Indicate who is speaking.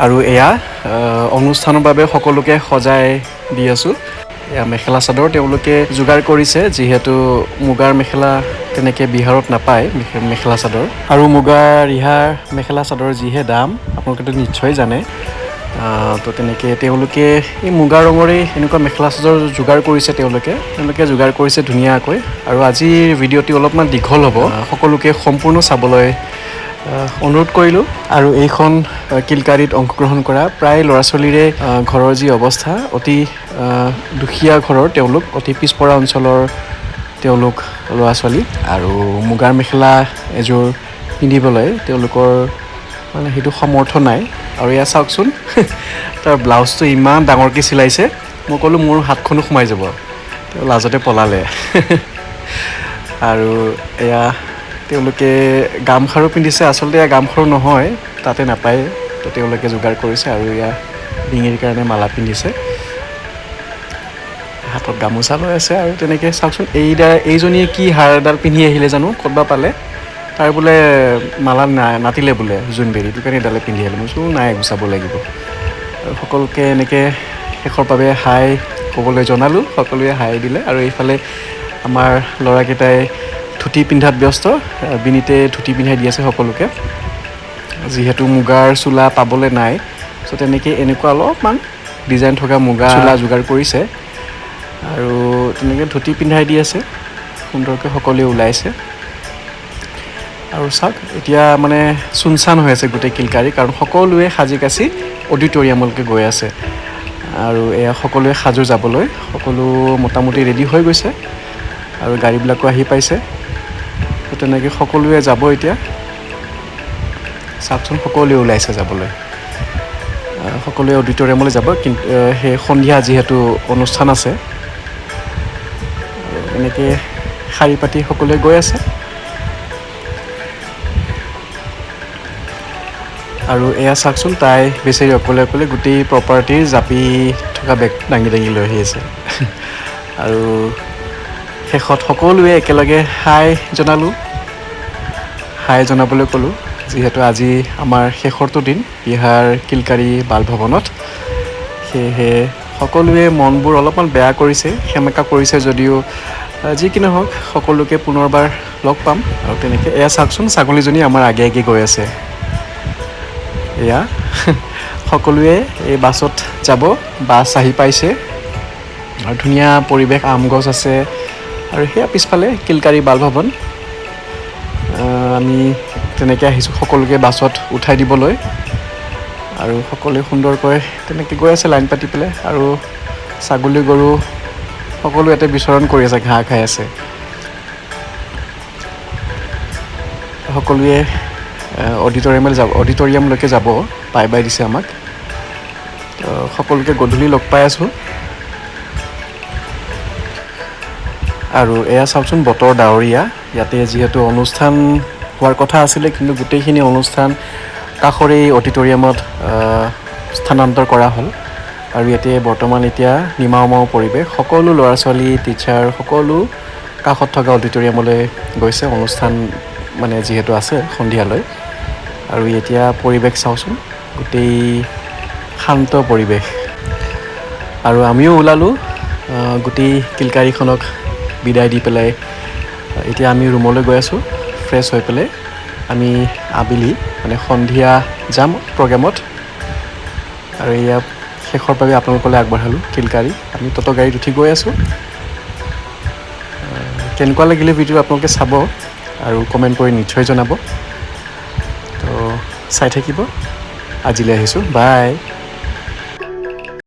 Speaker 1: আৰু এয়া অনুষ্ঠানৰ বাবে সকলোকে সজাই দি আছোঁ এয়া মেখেলা চাদৰ তেওঁলোকে যোগাৰ কৰিছে যিহেতু মুগাৰ মেখেলা তেনেকৈ বিহাৰত নাপায় মেখেলা চাদৰ আৰু মুগাৰ ৰিহাৰ মেখেলা চাদৰ যিহে দাম আপোনালোকেতো নিশ্চয় জানে তো তেনেকৈ তেওঁলোকে এই মুগা ৰঙৰে এনেকুৱা মেখেলা চাদৰ যোগাৰ কৰিছে তেওঁলোকে যোগাৰ কৰিছে ধুনীয়াকৈ আৰু আজিৰ ভিডিঅ'টি অলপমান দীঘল হ'ব সকলোকে সম্পূৰ্ণ চাবলৈ অনুৰোধ কৰিলোঁ আৰু এইখন কিলকাৰীত অংশগ্ৰহণ কৰা প্ৰায় ল'ৰা ছোৱালীৰে ঘৰৰ যি অৱস্থা অতি দুখীয়া ঘৰৰ তেওঁলোক অতি পিছপৰা অঞ্চলৰ তেওঁলোক ল'ৰা ছোৱালী আৰু মুগাৰ মেখেলা এযোৰ পিন্ধিবলৈ তেওঁলোকৰ মানে সেইটো সমৰ্থ নাই আৰু এয়া চাওকচোন তাৰ ব্লাউজটো ইমান ডাঙৰকৈ চিলাইছে মই ক'লোঁ মোৰ হাতখনো সোমাই যাব তেওঁ লাজতে পলালে আৰু এয়া তেওঁলোকে গামখাৰু পিন্ধিছে আচলতে এয়া গামখাৰু নহয় তাতে নাপায় তো তেওঁলোকে যোগাৰ কৰিছে আৰু এয়া ডিঙিৰ কাৰণে মালা পিন্ধিছে হাতত গামোচা লৈ আছে আৰু তেনেকৈ চাওকচোন এইজনীয়ে কি হাৰ এডাল পিন্ধি আহিলে জানো ক'ৰবাত পালে তাৰ বোলে মালা নাতিলে বোলে জোনবেৰী সেইটো কাৰণে এডালে পিন্ধি আহিলে মই কৈছোঁ নাই গুচাব লাগিব আৰু সকলোকে এনেকৈ শেষৰ বাবে হাই ক'বলৈ জনালোঁ সকলোৱে হাই দিলে আৰু এইফালে আমাৰ ল'ৰাকেইটাই ধুতি পিন্ধাত ব্যস্ত বিনীতে ধুতি পিন্ধাই দি আছে সকলোকে যিহেতু মুগাৰ চোলা পাবলৈ নাই চ' তেনেকৈ এনেকুৱা অলপমান ডিজাইন থকা মুগা চোলা যোগাৰ কৰিছে আৰু তেনেকৈ ধুতি পিন্ধাই দি আছে সুন্দৰকৈ সকলোৱে ওলাইছে আৰু চাওক এতিয়া মানে চুনচান হৈ আছে গোটেই কিলকাৰী কাৰণ সকলোৱে সাজি কাচি অডিটৰিয়ামলৈকে গৈ আছে আৰু এয়া সকলোৱে সাজু যাবলৈ সকলো মোটামুটি ৰেডি হৈ গৈছে আৰু গাড়ীবিলাকো আহি পাইছে তো তেনেকৈ সকলোৱে যাব এতিয়া চাওকচোন সকলোৱে ওলাইছে যাবলৈ সকলোৱে অডিটৰিয়ামলৈ যাব কিন্তু সেই সন্ধিয়া যিহেতু অনুষ্ঠান আছে এনেকৈ শাৰী পাতি সকলোৱে গৈ আছে আৰু এয়া চাওকচোন তাই বেচেৰি অকলে অকলে গোটেই প্ৰপাৰ্টিৰ জাপি থকা বেগ দাঙি দাঙি লৈ আহি আছে আৰু শেষত সকলোৱে একেলগে হাই জনাবলৈ ক'লোঁ যিহেতু আজি আমাৰ শেষৰটো দিন বিহাৰ কিলকাৰী বালভৱনত সেয়েহে সকলোৱে মনবোৰ অলপমান বেয়া কৰিছে সেমেকা কৰিছে যদিও যি কি নহওক সকলোকে পুনৰবাৰ লগ পাম আৰু তেনেকৈ এয়া চাওকচোন ছাগলীজনী আমাৰ আগে আগে গৈ আছে এয়া সকলোৱে এই বাছত যাব বাছ আহি পাইছে আৰু ধুনীয়া পৰিৱেশ আম গছ আছে আৰু সেয়া পিছফালে কিলকাৰী বালভৱন আমি তেনেকৈ আহিছোঁ সকলোকে বাছত উঠাই দিবলৈ আৰু সকলোৱে সুন্দৰকৈ তেনেকৈ গৈ আছে লাইন পাতি পেলাই আৰু ছাগলী গৰু সকলো ইয়াতে বিচৰণ কৰি আছে ঘাঁহ খাই আছে সকলোৱে অডিটৰিয়ামলৈকে যাব বাই দিছে আমাক তো সকলোকে গধূলি লগ পাই আছোঁ আৰু এয়া চাওকচোন বতৰ ডাৱৰীয়া ইয়াতে যিহেতু অনুষ্ঠান হোৱাৰ কথা আছিলে কিন্তু গোটেইখিনি অনুষ্ঠান কাষৰে অডিটৰিয়ামত স্থানান্তৰ কৰা হ'ল আৰু ইয়াতে বৰ্তমান এতিয়া নিমাও পৰিৱেশ সকলো ল'ৰা ছোৱালী টিচাৰ সকলো কাষত থকা অডিটৰিয়ামলৈ গৈছে অনুষ্ঠান মানে যিহেতু আছে সন্ধিয়ালৈ আৰু এতিয়া পৰিৱেশ চাওঁচোন গোটেই শান্ত পৰিৱেশ আৰু আমিও ওলালোঁ গোটেই কিলকাৰীখনক বিদায় দি পেলাই এতিয়া আমি ৰুমলৈ গৈ আছোঁ ফ্ৰেছ হৈ পেলাই আমি আবেলি মানে সন্ধিয়া যাম প্ৰগ্ৰেমত আৰু এয়া শেষৰ বাবে আপোনালোকলৈ আগবঢ়ালোঁ কিলকাৰী আমি তত গাড়ীত উঠি গৈ আছোঁ কেনেকুৱা লাগিলে ভিডিঅ' আপোনালোকে চাব আৰু কমেণ্ট কৰি নিশ্চয় জনাব তো চাই থাকিব আজিলৈ আহিছোঁ বাই